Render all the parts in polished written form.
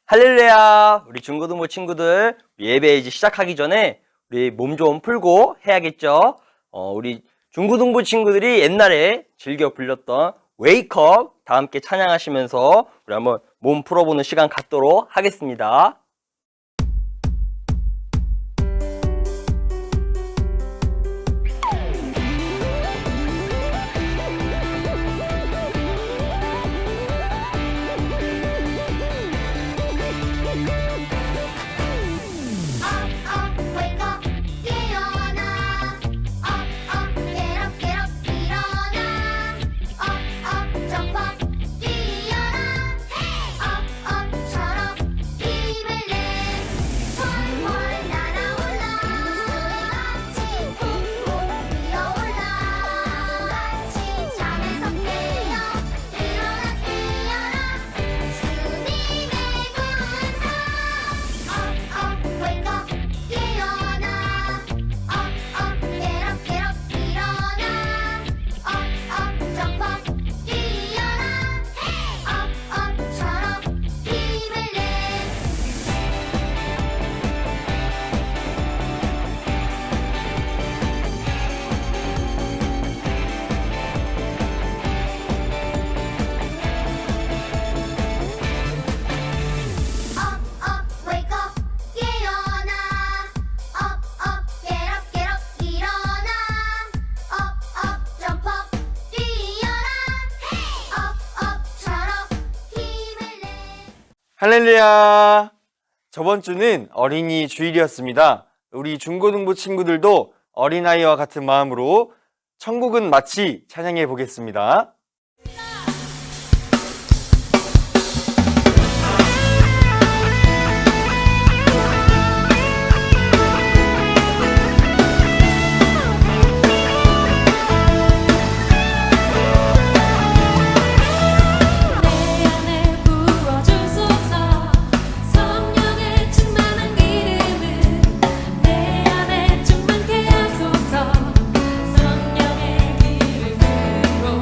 할렐루야! 우리 중고등부 친구들 예배 이제 시작하기 전에 우리 몸 좀 풀고 해야겠죠? 우리 중고등부 친구들이 옛날에 즐겨 불렸던 웨이크업 다 함께 찬양하시면서 우리 한번 몸 풀어보는 시간 갖도록 하겠습니다. 할렐루야! 저번 주는 어린이 주일이었습니다. 우리 중고등부 친구들도 어린아이와 같은 마음으로 천국은 마치 찬양해 보겠습니다. 성령의 기름으로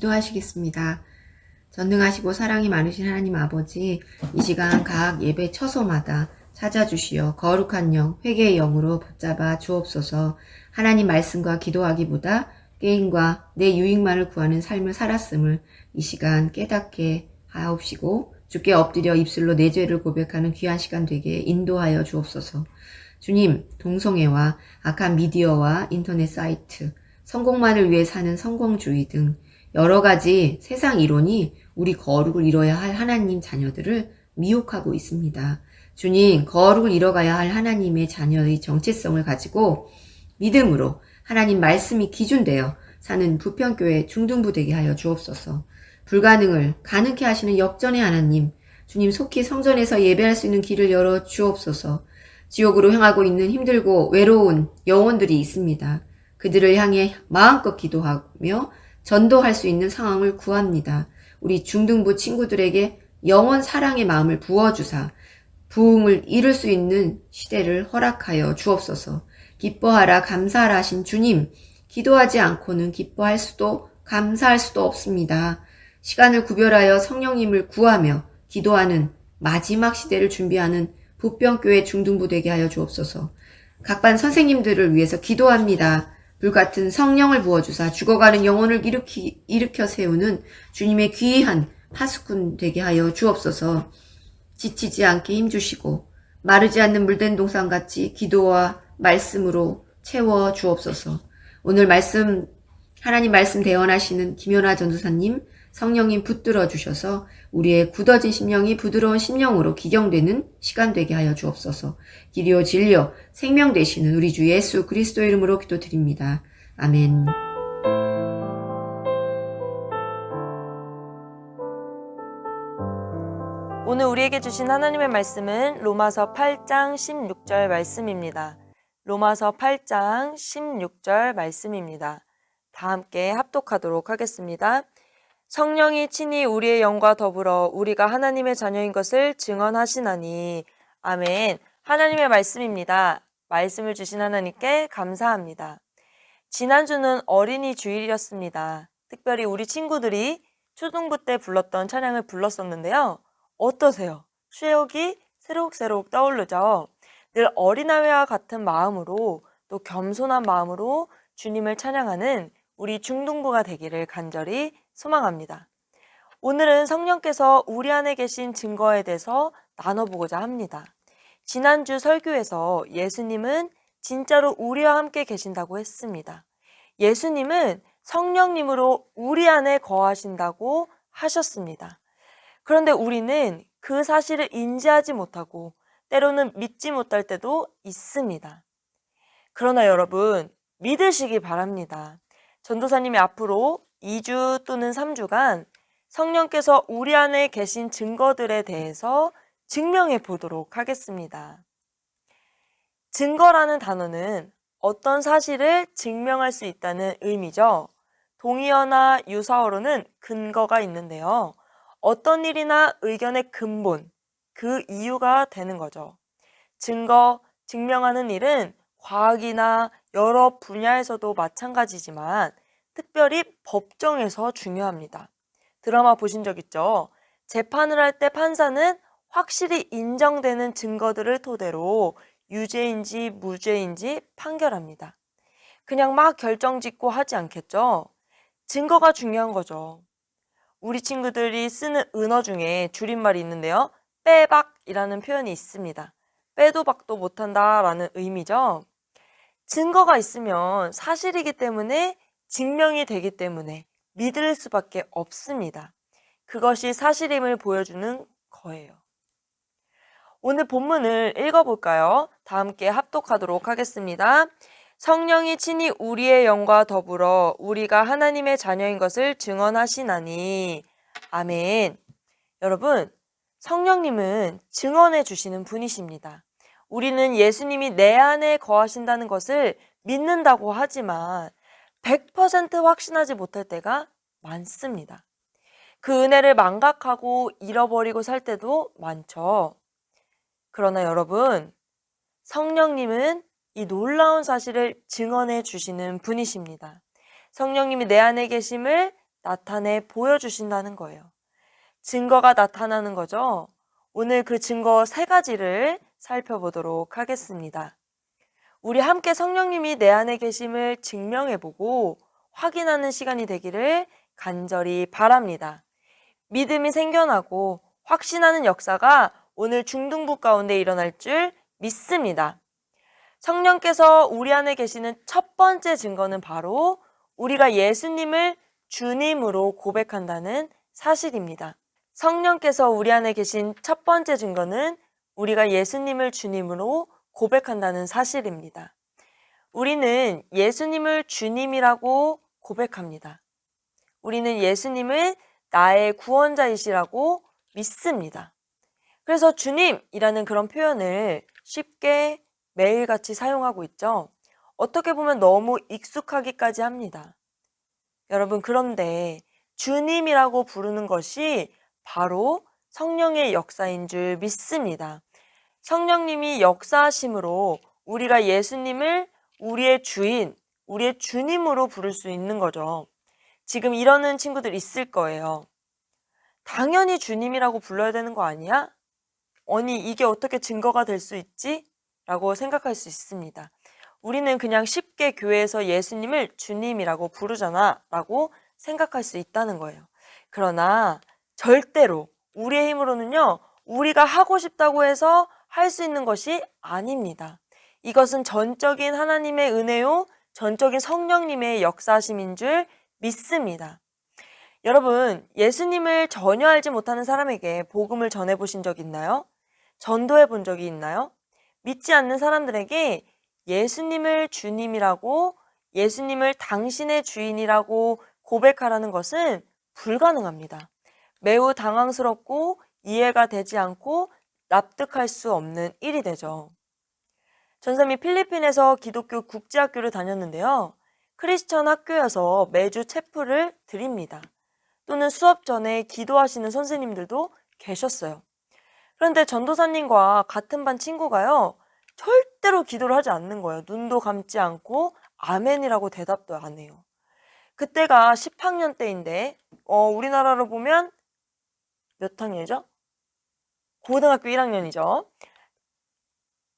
기도하시겠습니다. 전능하시고 사랑이 많으신 하나님 아버지, 이 시간 각 예배 처소마다 찾아주시어 거룩한 영, 회개의 영으로 붙잡아 주옵소서. 하나님 말씀과 기도하기보다 게임과 내 유익만을 구하는 삶을 살았음을 이 시간 깨닫게 하옵시고 주께 엎드려 입술로 내 죄를 고백하는 귀한 시간 되게 인도하여 주옵소서. 주님, 동성애와 악한 미디어와 인터넷 사이트, 성공만을 위해 사는 성공주의 등 여러 가지 세상 이론이 우리 거룩을 이뤄야 할 하나님 자녀들을 미혹하고 있습니다. 주님, 거룩을 이뤄가야 할 하나님의 자녀의 정체성을 가지고 믿음으로 하나님 말씀이 기준되어 사는 부평교회 중등부 되게 하여 주옵소서. 불가능을 가능케 하시는 역전의 하나님, 주님 속히 성전에서 예배할 수 있는 길을 열어 주옵소서. 지옥으로 향하고 있는 힘들고 외로운 영혼들이 있습니다. 그들을 향해 마음껏 기도하며 전도할 수 있는 상황을 구합니다. 우리 중등부 친구들에게 영원 사랑의 마음을 부어주사 부흥을 이룰 수 있는 시대를 허락하여 주옵소서. 기뻐하라 감사하라 하신 주님, 기도하지 않고는 기뻐할 수도 감사할 수도 없습니다. 시간을 구별하여 성령님을 구하며 기도하는 마지막 시대를 준비하는 부평교회 중등부 되게 하여 주옵소서. 각반 선생님들을 위해서 기도합니다. 불같은 성령을 부어주사 죽어가는 영혼을 일으켜 세우는 주님의 귀한 파수꾼 되게 하여 주옵소서. 지치지 않게 힘주시고 마르지 않는 물된 동산같이 기도와 말씀으로 채워 주옵소서. 오늘 하나님 말씀 대언하시는 김연아 전도사님, 성령님 붙들어 주셔서 우리의 굳어진 심령이 부드러운 심령으로 기경되는 시간 되게 하여 주옵소서. 길이요 진리요 생명 되시는 우리 주 예수 그리스도 이름으로 기도드립니다. 아멘. 오늘 우리에게 주신 하나님의 말씀은 로마서 8장 16절 말씀입니다. 로마서 8장 16절 말씀입니다. 다 함께 합독하도록 하겠습니다. 성령이 친히 우리의 영과 더불어 우리가 하나님의 자녀인 것을 증언하시나니. 아멘. 하나님의 말씀입니다. 말씀을 주신 하나님께 감사합니다. 지난주는 어린이 주일이었습니다. 특별히 우리 친구들이 초등부 때 불렀던 찬양을 불렀었는데요. 어떠세요? 추억이 새록새록 떠오르죠? 늘 어린아이와 같은 마음으로 또 겸손한 마음으로 주님을 찬양하는 우리 중등부가 되기를 간절히 소망합니다. 오늘은 성령께서 우리 안에 계신 증거에 대해서 나눠보고자 합니다. 지난주 설교에서 예수님은 진짜로 우리와 함께 계신다고 했습니다. 예수님은 성령님으로 우리 안에 거하신다고 하셨습니다. 그런데 우리는 그 사실을 인지하지 못하고 때로는 믿지 못할 때도 있습니다. 그러나 여러분, 믿으시기 바랍니다. 전도사님이 앞으로 2주 또는 3주간 성령께서 우리 안에 계신 증거들에 대해서 증명해 보도록 하겠습니다. 증거라는 단어는 어떤 사실을 증명할 수 있다는 의미죠. 동의어나 유사어로는 근거가 있는데요. 어떤 일이나 의견의 근본, 그 이유가 되는 거죠. 증거, 증명하는 일은 과학이나 여러 분야에서도 마찬가지지만 특별히 법정에서 중요합니다. 드라마 보신 적 있죠? 재판을 할 때 판사는 확실히 인정되는 증거들을 토대로 유죄인지 무죄인지 판결합니다. 그냥 막 결정짓고 하지 않겠죠? 증거가 중요한 거죠. 우리 친구들이 쓰는 은어 중에 줄임말이 있는데요. 빼박이라는 표현이 있습니다. 빼도 박도 못한다라는 의미죠. 증거가 있으면 사실이기 때문에 증명이 되기 때문에 믿을 수밖에 없습니다. 그것이 사실임을 보여주는 거예요. 오늘 본문을 읽어볼까요? 다 함께 합독하도록 하겠습니다. 성령이 친히 우리의 영과 더불어 우리가 하나님의 자녀인 것을 증언하시나니. 아멘. 여러분, 성령님은 증언해 주시는 분이십니다. 우리는 예수님이 내 안에 거하신다는 것을 믿는다고 하지만 100% 확신하지 못할 때가 많습니다. 그 은혜를 망각하고 잃어버리고 살 때도 많죠. 그러나 여러분, 성령님은 이 놀라운 사실을 증언해 주시는 분이십니다. 성령님이 내 안에 계심을 나타내 보여주신다는 거예요. 증거가 나타나는 거죠. 오늘 그 증거 3가지를 살펴보도록 하겠습니다. 우리 함께 성령님이 내 안에 계심을 증명해보고 확인하는 시간이 되기를 간절히 바랍니다. 믿음이 생겨나고 확신하는 역사가 오늘 중등부 가운데 일어날 줄 믿습니다. 성령께서 우리 안에 계시는 첫 번째 증거는 바로 우리가 예수님을 주님으로 고백한다는 사실입니다. 성령께서 우리 안에 계신 첫 번째 증거는 우리가 예수님을 주님으로 고백한다는 사실입니다. 우리는 예수님을 주님이라고 고백합니다. 우리는 예수님을 나의 구원자이시라고 믿습니다. 그래서 주님이라는 그런 표현을 쉽게 매일같이 사용하고 있죠. 어떻게 보면 너무 익숙하기까지 합니다. 여러분, 그런데 주님이라고 부르는 것이 바로 성령의 역사인 줄 믿습니다. 성령님이 역사하심으로 우리가 예수님을 우리의 주인, 우리의 주님으로 부를 수 있는 거죠. 지금 이러는 친구들 있을 거예요. 당연히 주님이라고 불러야 되는 거 아니야? 아니, 이게 어떻게 증거가 될 수 있지? 라고 생각할 수 있습니다. 우리는 그냥 쉽게 교회에서 예수님을 주님이라고 부르잖아 라고 생각할 수 있다는 거예요. 그러나 절대로 우리의 힘으로는요, 우리가 하고 싶다고 해서 할 수 있는 것이 아닙니다. 이것은 전적인 하나님의 은혜요, 전적인 성령님의 역사심인 줄 믿습니다. 여러분, 예수님을 전혀 알지 못하는 사람에게 복음을 전해보신 적 있나요? 전도해 본 적이 있나요? 믿지 않는 사람들에게 예수님을 주님이라고, 예수님을 당신의 주인이라고 고백하라는 것은 불가능합니다. 매우 당황스럽고 이해가 되지 않고 납득할 수 없는 일이 되죠. 전삼이 필리핀에서 기독교 국제학교를 다녔는데요. 크리스천 학교여서 매주 체프를 드립니다. 또는 수업 전에 기도하시는 선생님들도 계셨어요. 그런데 전도사님과 같은 반 친구가요, 절대로 기도를 하지 않는 거예요. 눈도 감지 않고 아멘이라고 대답도 안 해요. 그때가 10학년 때인데 우리나라로 보면 몇 학년이죠? 고등학교 1학년이죠.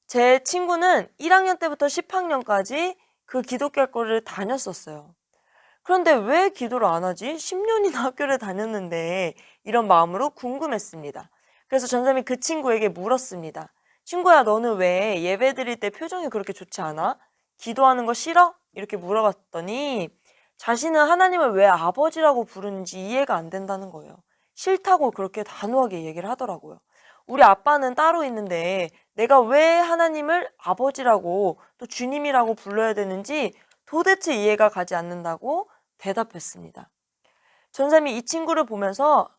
제 친구는 1학년 때부터 10학년까지 그 기독교 학교를 다녔었어요. 그런데 왜 기도를 안 하지? 10년이나 학교를 다녔는데, 이런 마음으로 궁금했습니다. 그래서 전사님이 그 친구에게 물었습니다. 친구야, 너는 왜 예배 드릴 때 표정이 그렇게 좋지 않아? 기도하는 거 싫어? 이렇게 물어봤더니 자신은 하나님을 왜 아버지라고 부르는지 이해가 안 된다는 거예요. 싫다고 그렇게 단호하게 얘기를 하더라고요. 우리 아빠는 따로 있는데 내가 왜 하나님을 아버지라고 또 주님이라고 불러야 되는지 도대체 이해가 가지 않는다고 대답했습니다. 전사님이 이 친구를 보면서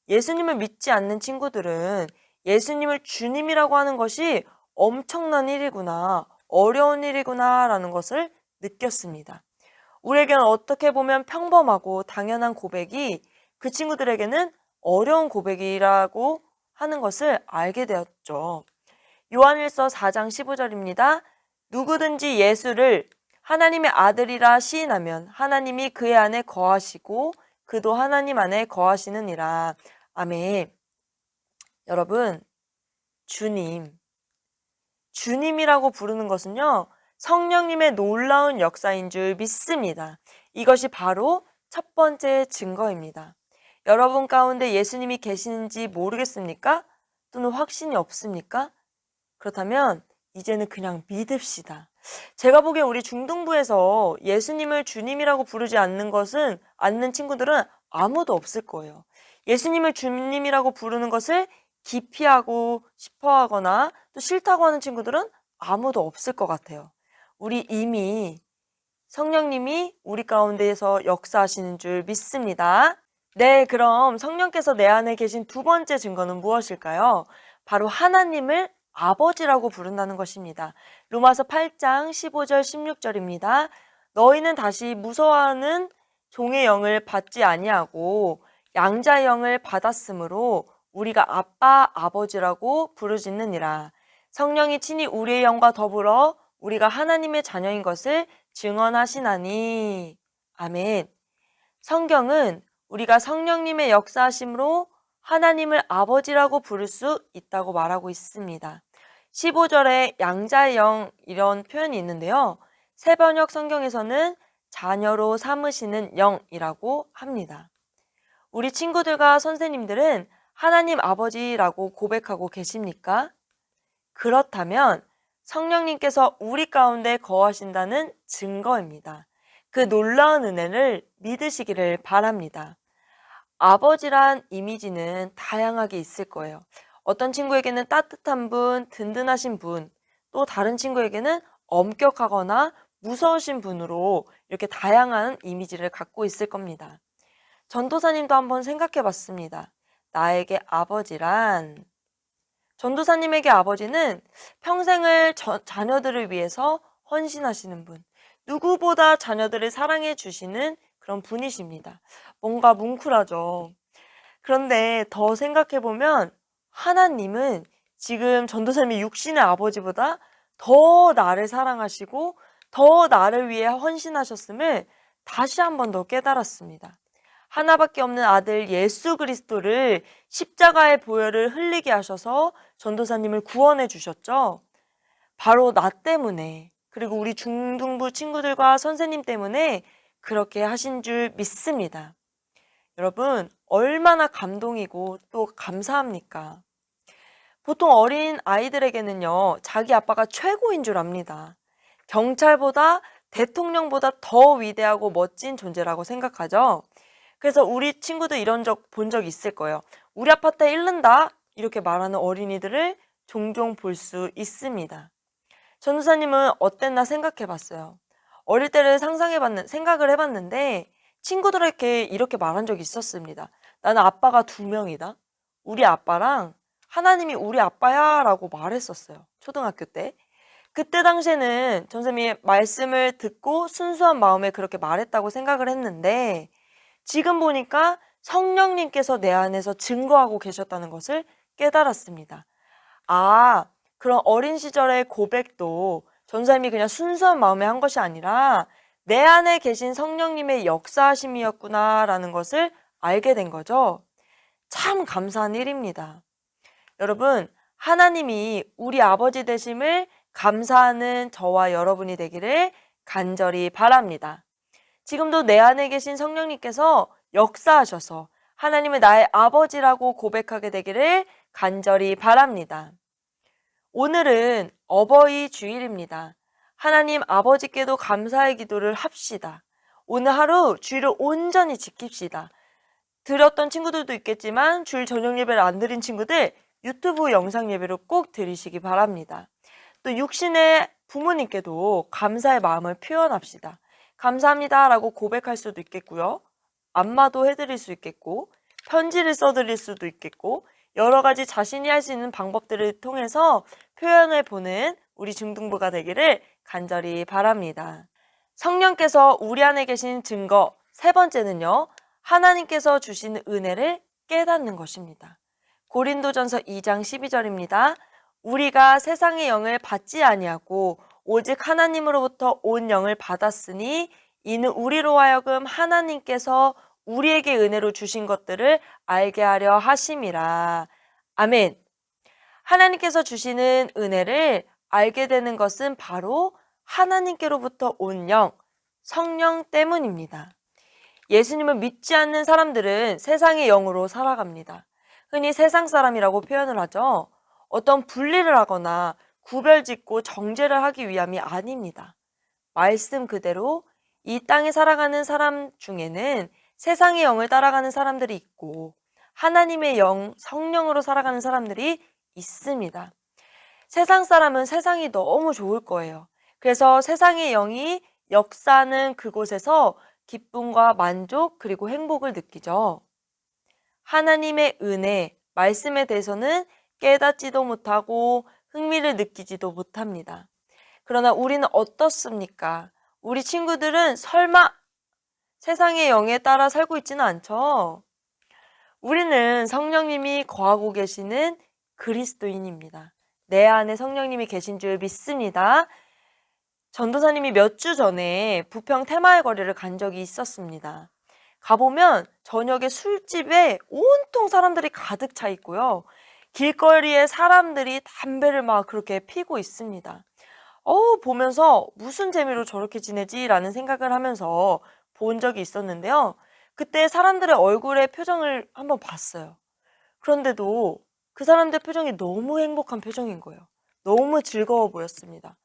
예수님을 믿지 않는 친구들은 예수님을 주님이라고 하는 것이 엄청난 일이구나, 어려운 일이구나 라는 것을 느꼈습니다. 우리에게는 어떻게 보면 평범하고 당연한 고백이 그 친구들에게는 어려운 고백이라고 하는 것을 알게 되었죠. 요한일서 4장 15절입니다. 누구든지 예수를 하나님의 아들이라 시인하면 하나님이 그의 안에 거하시고 그도 하나님 안에 거하시느니라. 아멘. 여러분, 주님이라고 부르는 것은요, 성령님의 놀라운 역사인 줄 믿습니다. 이것이 바로 첫 번째 증거입니다. 여러분 가운데 예수님이 계시는지 모르겠습니까? 또는 확신이 없습니까? 그렇다면 이제는 그냥 믿읍시다. 제가 보기엔 우리 중등부에서 예수님을 주님이라고 부르지 않는 친구들은 아무도 없을 거예요. 예수님을 주님이라고 부르는 것을 기피하고 싶어 하거나 또 싫다고 하는 친구들은 아무도 없을 것 같아요. 우리 이미 성령님이 우리 가운데에서 역사하시는 줄 믿습니다. 네, 그럼 성령께서 내 안에 계신 두 번째 증거는 무엇일까요? 바로 하나님을 아버지라고 부른다는 것입니다. 로마서 8장 15절 16절입니다. 너희는 다시 무서워하는 종의 영을 받지 아니하고 양자의 영을 받았으므로 우리가 아빠 아버지라고 부르짖느니라. 성령이 친히 우리의 영과 더불어 우리가 하나님의 자녀인 것을 증언하시나니. 아멘. 성경은 우리가 성령님의 역사하심으로 하나님을 아버지라고 부를 수 있다고 말하고 있습니다. 15절에 양자의 영 이런 표현이 있는데요. 새번역 성경에서는 자녀로 삼으시는 영이라고 합니다. 우리 친구들과 선생님들은 하나님 아버지라고 고백하고 계십니까? 그렇다면 성령님께서 우리 가운데 거하신다는 증거입니다. 그 놀라운 은혜를 믿으시기를 바랍니다. 아버지란 이미지는 다양하게 있을 거예요. 어떤 친구에게는 따뜻한 분, 든든하신 분, 또 다른 친구에게는 엄격하거나 무서우신 분으로 이렇게 다양한 이미지를 갖고 있을 겁니다. 전도사님도 한번 생각해 봤습니다. 나에게 아버지란, 전도사님에게 아버지는 평생을 자녀들을 위해서 헌신하시는 분, 누구보다 자녀들을 사랑해 주시는 그런 분이십니다. 뭔가 뭉클하죠. 그런데 더 생각해 보면 하나님은 지금 전도사님이 육신의 아버지보다 더 나를 사랑하시고 더 나를 위해 헌신하셨음을 다시 한 번 더 깨달았습니다. 하나밖에 없는 아들 예수 그리스도를 십자가의 보혈을 흘리게 하셔서 전도사님을 구원해 주셨죠. 바로 나 때문에, 그리고 우리 중등부 친구들과 선생님 때문에 그렇게 하신 줄 믿습니다. 여러분, 얼마나 감동이고 또 감사합니까? 보통 어린 아이들에게는요, 자기 아빠가 최고인 줄 압니다. 경찰보다 대통령보다 더 위대하고 멋진 존재라고 생각하죠. 그래서 우리 친구들 이런 본 적 있을 거예요. 우리 아파트에 잃는다 이렇게 말하는 어린이들을 종종 볼 수 있습니다. 전도사님은 어땠나 생각해 봤어요. 어릴 때를 생각을 해봤는데 친구들에게 이렇게 말한 적이 있었습니다. 나는 아빠가 2명이다. 우리 아빠랑 하나님이 우리 아빠야 라고 말했었어요. 초등학교 때. 그때 당시에는 전도사님이 말씀을 듣고 순수한 마음에 그렇게 말했다고 생각을 했는데 지금 보니까 성령님께서 내 안에서 증거하고 계셨다는 것을 깨달았습니다. 아, 그런 어린 시절의 고백도 전도사님이 그냥 순수한 마음에 한 것이 아니라 내 안에 계신 성령님의 역사하심이었구나라는 것을 알게 된 거죠. 참 감사한 일입니다. 여러분, 하나님이 우리 아버지 되심을 감사하는 저와 여러분이 되기를 간절히 바랍니다. 지금도 내 안에 계신 성령님께서 역사하셔서 하나님을 나의 아버지라고 고백하게 되기를 간절히 바랍니다. 오늘은 어버이 주일입니다. 하나님 아버지께도 감사의 기도를 합시다. 오늘 하루 주일을 온전히 지킵시다. 드렸던 친구들도 있겠지만 주일 저녁 예배를 안 드린 친구들 유튜브 영상 예배로 꼭 드리시기 바랍니다. 또 육신의 부모님께도 감사의 마음을 표현합시다. 감사합니다 라고 고백할 수도 있겠고요. 안마도 해드릴 수 있겠고 편지를 써드릴 수도 있겠고 여러 가지 자신이 할 수 있는 방법들을 통해서 표현해보는 우리 중등부가 되기를 간절히 바랍니다. 성령께서 우리 안에 계신 증거 3번째는요. 하나님께서 주신 은혜를 깨닫는 것입니다. 고린도전서 2장 12절입니다. 우리가 세상의 영을 받지 아니하고 오직 하나님으로부터 온 영을 받았으니 이는 우리로 하여금 하나님께서 우리에게 은혜로 주신 것들을 알게 하려 하심이라. 아멘. 하나님께서 주시는 은혜를 알게 되는 것은 바로 하나님께로부터 온 영, 성령 때문입니다. 예수님을 믿지 않는 사람들은 세상의 영으로 살아갑니다. 흔히 세상 사람이라고 표현을 하죠. 어떤 분리를 하거나 구별짓고 정죄를 하기 위함이 아닙니다. 말씀 그대로 이 땅에 살아가는 사람 중에는 세상의 영을 따라가는 사람들이 있고 하나님의 영, 성령으로 살아가는 사람들이 있습니다. 세상 사람은 세상이 너무 좋을 거예요. 그래서 세상의 영이 역사하는 그곳에서 기쁨과 만족 그리고 행복을 느끼죠. 하나님의 은혜, 말씀에 대해서는 깨닫지도 못하고 흥미를 느끼지도 못합니다. 그러나 우리는 어떻습니까? 우리 친구들은 설마 세상의 영에 따라 살고 있지는 않죠? 우리는 성령님이 거하고 계시는 그리스도인입니다. 내 안에 성령님이 계신 줄 믿습니다. 전도사님이 몇 주 전에 부평 테마의 거리를 간 적이 있었습니다. 가보면 저녁에 술집에 온통 사람들이 가득 차 있고요. 길거리에 사람들이 담배를 막 그렇게 피고 있습니다. 보면서 무슨 재미로 저렇게 지내지라는 생각을 하면서 본 적이 있었는데요. 그때 사람들의 얼굴의 표정을 한번 봤어요. 그런데도 그 사람들 표정이 너무 행복한 표정인 거예요. 너무 즐거워 보였습니다.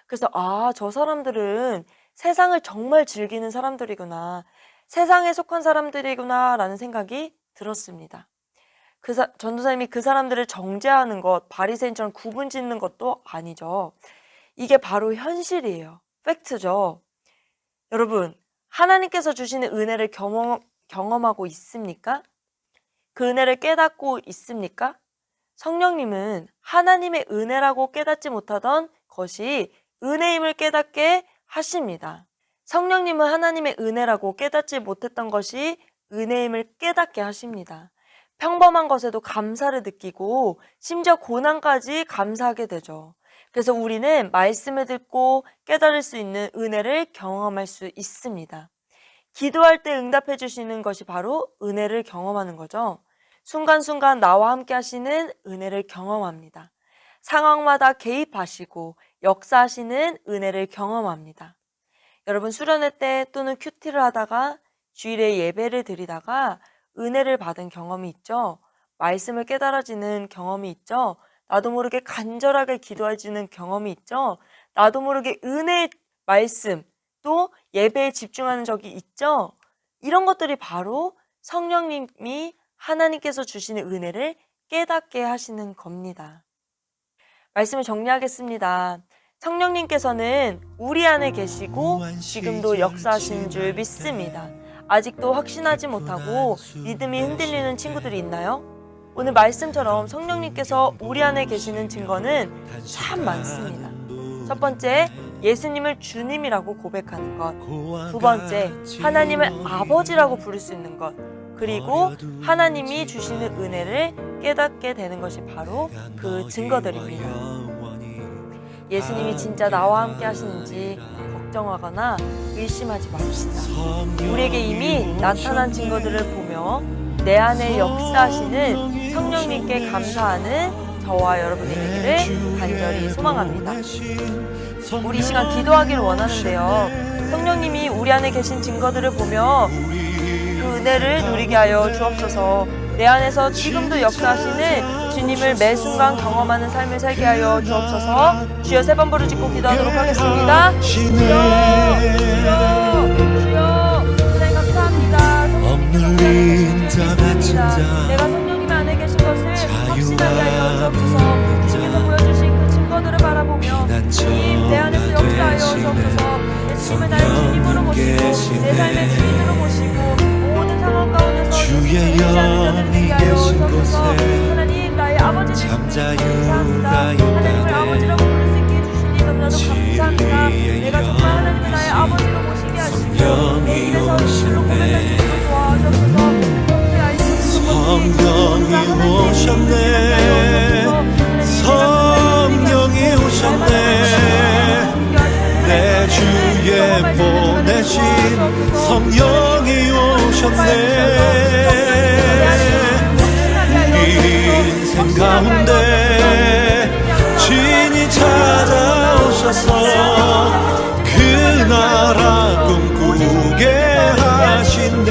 그래서 저 사람들은 세상을 정말 즐기는 사람들이구나. 세상에 속한 사람들이구나 라는 생각이 들었습니다. 전도사님이 그 사람들을 정죄하는 것, 바리새인처럼 구분 짓는 것도 아니죠. 이게 바로 현실이에요. 팩트죠. 여러분, 하나님께서 주시는 은혜를 경험하고 있습니까? 그 은혜를 깨닫고 있습니까? 성령님은 하나님의 은혜라고 깨닫지 못하던 것이 은혜임을 깨닫게 하십니다. 성령님은 하나님의 은혜라고 깨닫지 못했던 것이 은혜임을 깨닫게 하십니다. 평범한 것에도 감사를 느끼고 심지어 고난까지 감사하게 되죠. 그래서 우리는 말씀을 듣고 깨달을 수 있는 은혜를 경험할 수 있습니다. 기도할 때 응답해 주시는 것이 바로 은혜를 경험하는 거죠. 순간순간 나와 함께 하시는 은혜를 경험합니다. 상황마다 개입하시고 역사하시는 은혜를 경험합니다. 여러분, 수련회 때 또는 큐티를 하다가 주일에 예배를 드리다가 은혜를 받은 경험이 있죠. 말씀을 깨달아지는 경험이 있죠. 나도 모르게 간절하게 기도해주는 경험이 있죠. 나도 모르게 은혜의 말씀 또 예배에 집중하는 적이 있죠. 이런 것들이 바로 성령님이 하나님께서 주시는 은혜를 깨닫게 하시는 겁니다. 말씀을 정리하겠습니다. 성령님께서는 우리 안에 계시고 지금도 역사하시는 줄 믿습니다. 아직도 확신하지 못하고 믿음이 흔들리는 친구들이 있나요? 오늘 말씀처럼 성령님께서 우리 안에 계시는 증거는 참 많습니다. 첫 번째, 예수님을 주님이라고 고백하는 것. 두 번째, 하나님을 아버지라고 부를 수 있는 것. 그리고 하나님이 주시는 은혜를 깨닫게 되는 것이 바로 그 증거들입니다. 예수님이 진짜 나와 함께 하시는지 걱정하거나 의심하지 맙시다. 우리에게 이미 나타난 증거들을 보며 내 안에 역사하시는 성령님께 감사하는 저와 여러분이 되기를 간절히 소망합니다. 우리 이 시간 기도하기를 원하는데요. 성령님이 우리 안에 계신 증거들을 보며 그 은혜를 누리게 하여 주옵소서. 내 안에서 지금도 역사하시는 주님을 매 순간 경험하는 삶을 살게 하여 주옵소서. 주여, 3번 부르짖고 기도하도록 하겠습니다. 주여, 주여, 주여. 하나님 감사합니다. 성령님 있습니다. 내가 성령님 안에 계신 것을 확신하게 하여 주옵소서. 주님께서 보여주신 그 증거들을 바라보며 주님 내 안에서 역사하여 주옵소서. 예수님을 나의 주님으로 모시고 내 삶의 주인으로 모시고 모든 상황 가운데서 주의 영이 계신 곳에 하나님 나의 아버지님 감사합니다. 하나님을 아버지라고 부를 수 있게 해주시니 너무나도 감사합니다. 내가 정말 하나님을 나의 아버지로 모시게 하시고 내 입에서 주로 고백할 수 있도록 도와주옵소서. 성령이 오셨네. 성령이 오셨네. 내 주에 보내신 성령이 오셨네. 인생 가운데 진이 찾아오셔서 그 나라 꿈꾸게 하신대.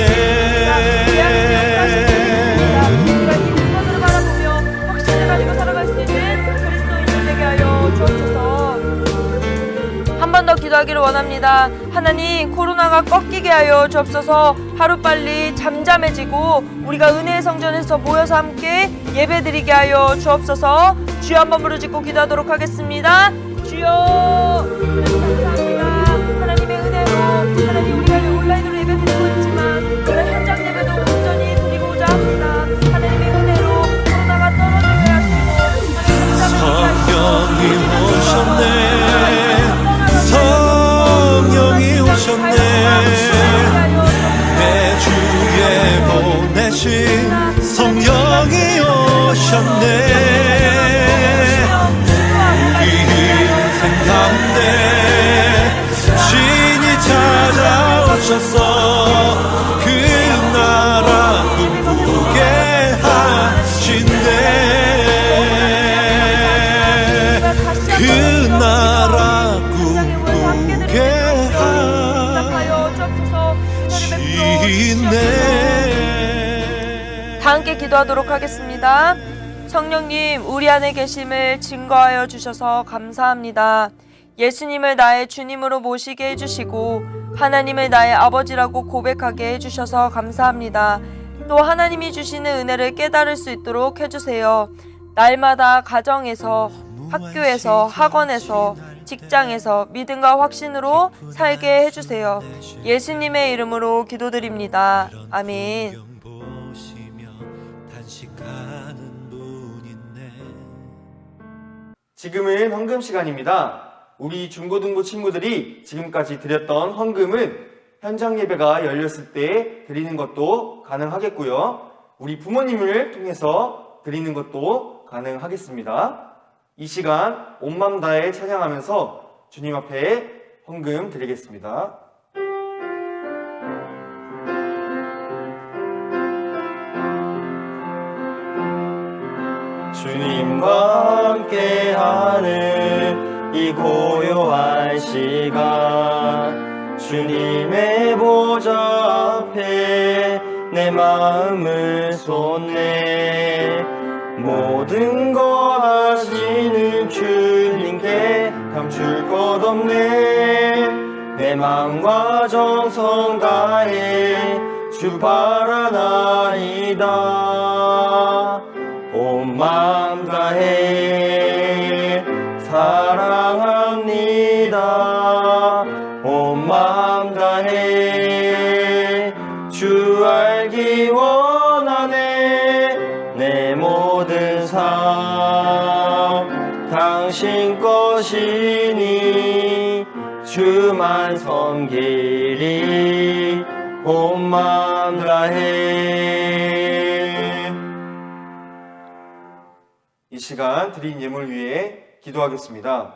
한 번 더 기도하기를 원합니다. 하나님, 코로나가 꺾이게 하여 주옵소서. 하루빨리 잠잠해지고 우리가 은혜의 성전에서 모여서 함께 예배드리게 하여 주옵소서. 주여, 한번 부르짖고 기도하도록 하겠습니다. 주여, 하나님 감사합니다. 하나님의 은혜로 하나님 우리가 온라인으로 예배드리고 있지만 그런 현장 예배도 온전히 드리고자 합니다. 하나님의 은혜로 코로나가 떨어지게 하시고 성령이 오셨네. 성령이 오셨네. 내 주에 보내신 성령이 오셨네. 우리 인생 가운데 신이 찾아오셔서 그 그 나라 꿈꾸게 하시네. 다 함께 기도하도록 하겠습니다. 성령님, 우리 안에 계심을 증거하여 주셔서 감사합니다. 예수님을 나의 주님으로 모시게 해주시고 하나님을 나의 아버지라고 고백하게 해주셔서 감사합니다. 또 하나님이 주시는 은혜를 깨달을 수 있도록 해주세요. 날마다 가정에서, 학교에서, 학원에서, 직장에서 믿음과 확신으로 살게 해주세요. 예수님의 이름으로 기도드립니다. 아멘. 지금은 헌금 시간입니다. 우리 중고등부 친구들이 지금까지 드렸던 헌금은 현장 예배가 열렸을 때 드리는 것도 가능하겠고요. 우리 부모님을 통해서 드리는 것도 가능하겠습니다. 이 시간 온 맘 다해 찬양하면서 주님 앞에 헌금 드리겠습니다. 주님과 함께하는 이 고요한 시간, 주님의 보좌 앞에 내 마음을 쏟네. 모든 것 아시는 주님께 감출 것 없네. 내 마음과 정성 다해 주 바라나이다. 온 마음 다해 사랑합니다. 온 마음 다해 주 알기 원하네. 내 모든 삶 당신 것이니 주만 섬기리. 온 마음 다해. 이 시간 드린 예물 위해 기도하겠습니다.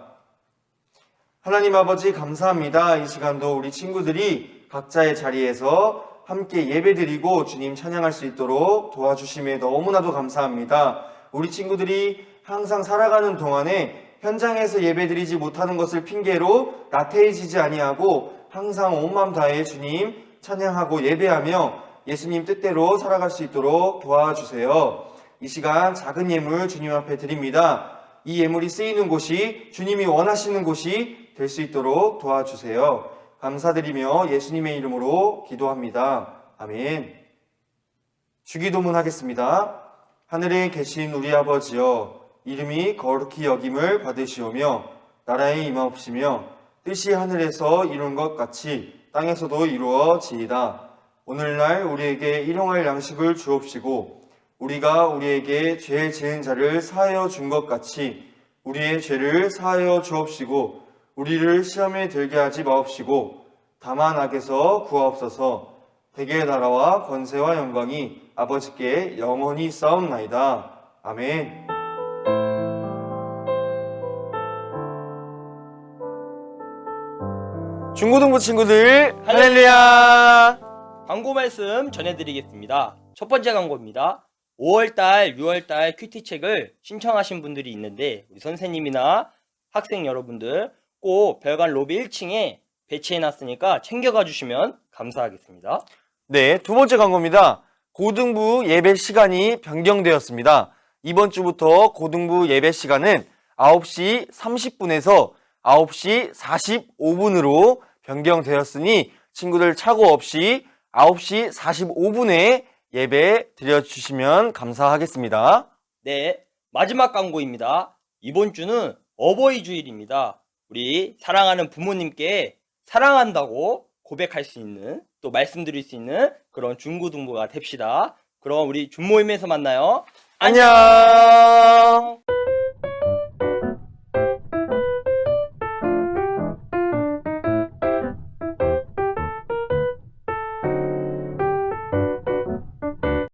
하나님 아버지 감사합니다. 이 시간도 우리 친구들이 각자의 자리에서 함께 예배드리고 주님 찬양할 수 있도록 도와주심에 너무나도 감사합니다. 우리 친구들이 항상 살아가는 동안에 현장에서 예배드리지 못하는 것을 핑계로 나태해지지 아니하고 항상 온 마음 다해 주님 찬양하고 예배하며 예수님 뜻대로 살아갈 수 있도록 도와주세요. 이 시간 작은 예물 주님 앞에 드립니다. 이 예물이 쓰이는 곳이 주님이 원하시는 곳이 될 수 있도록 도와주세요. 감사드리며 예수님의 이름으로 기도합니다. 아멘. 주기도문 하겠습니다. 하늘에 계신 우리 아버지여, 이름이 거룩히 여김을 받으시오며 나라에 임하옵시며 뜻이 하늘에서 이룬 것 같이 땅에서도 이루어지이다. 오늘날 우리에게 일용할 양식을 주옵시고 우리가 우리에게 죄 지은 자를 사하여 준 것 같이 우리의 죄를 사하여 주옵시고 우리를 시험에 들게 하지 마옵시고 다만 악에서 구하옵소서. 대개의 나라와 권세와 영광이 아버지께 영원히 싸움나이다. 아멘. 중고등부 친구들 할렐루야. 광고 말씀 전해드리겠습니다. 첫 번째 광고입니다. 5월달, 6월달 큐티책을 신청하신 분들이 있는데 우리 선생님이나 학생 여러분들 꼭 별관 로비 1층에 배치해놨으니까 챙겨가 주시면 감사하겠습니다. 네, 두 번째 광고입니다. 고등부 예배 시간이 변경되었습니다. 이번 주부터 고등부 예배 시간은 9시 30분에서 9시 45분으로 변경되었으니 친구들 착오 없이 9시 45분에 예배 드려주시면 감사하겠습니다. 네, 마지막 광고입니다. 이번 주는 어버이 주일입니다. 우리 사랑하는 부모님께 사랑한다고 고백할 수 있는, 또 말씀드릴 수 있는 그런 중고등부가 됩시다. 그럼 우리 준모임에서 만나요. 안녕.